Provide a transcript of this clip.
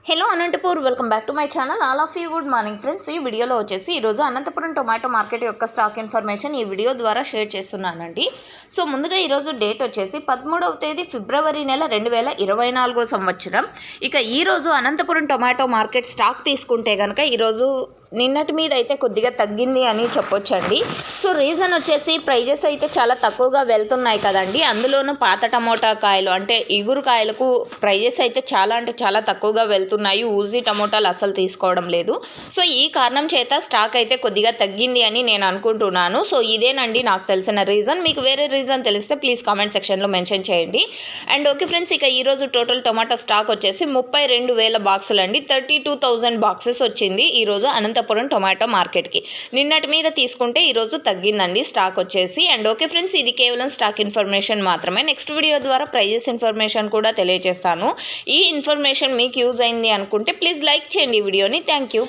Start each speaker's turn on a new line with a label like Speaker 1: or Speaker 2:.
Speaker 1: Hello Anantapur, welcome back to my channel. All of you good morning friends. ఈ వీడియోలో వచ్చేసి ఈరోజు అనంతపురం టొమాటో మార్కెట్ యొక్క స్టాక్ ఇన్ఫర్మేషన్ ఈ వీడియో ద్వారా షేర్ చేస్తున్నానండి. సో ముందుగా ఈరోజు డేట్ వచ్చేసి 13వ తేదీ ఫిబ్రవరి నెల 2024 సంవత్సరం. ఇక ఈరోజు అనంతపురం టొమాటో మార్కెట్ స్టాక్ తీసుకుంటే కనుక ఈరోజు నిన్నటి మీద అయితే కొద్దిగా తగ్గింది అని చెప్పొచ్చండి. సో రీజన్ వచ్చేసి ప్రైజెస్ అయితే చాలా తక్కువగా వెళ్తున్నాయి కదండి. అందులోనూ పాత టమోటా కాయలు అంటే ఇగురు కాయలకు ప్రైజెస్ అయితే చాలా తక్కువగా వెళ్తున్నాయి. ఊజీ టమోటాలు అసలు తీసుకోవడం లేదు. సో ఈ కారణం చేత స్టాక్ అయితే కొద్దిగా తగ్గింది అని నేను అనుకుంటున్నాను. సో ఇదేనండి నాకు తెలిసిన రీజన్. మీకు వేరే రీజన్ తెలిస్తే ప్లీజ్ కామెంట్ సెక్షన్లో మెన్షన్ చేయండి. అండ్ ఓకే ఫ్రెండ్స్, ఇక ఈరోజు టోటల్ టొమాటో స్టాక్ వచ్చేసి 32,000 బాక్సులు అండి. 32,000 బాక్సెస్ వచ్చింది ఈరోజు అనంతపురం టొమాటో మార్కెట్కి. నిన్నటి మీద తీసుకుంటే ఈరోజు తగ్గిందండి స్టాక్ వచ్చేసి. అండ్ ఓకే ఫ్రెండ్స్, ఇది కేవలం స్టాక్ ఇన్ఫర్మేషన్ మాత్రమే. నెక్స్ట్ వీడియో ద్వారా ప్రైజెస్ ఇన్ఫర్మేషన్ కూడా తెలియజేస్తాను. ఈ ఇన్ఫర్మేషన్ మీకు యూజ్ అయింది అనుకుంటే ప్లీజ్ లైక్ చేయండి ఈ వీడియోని. Thank you.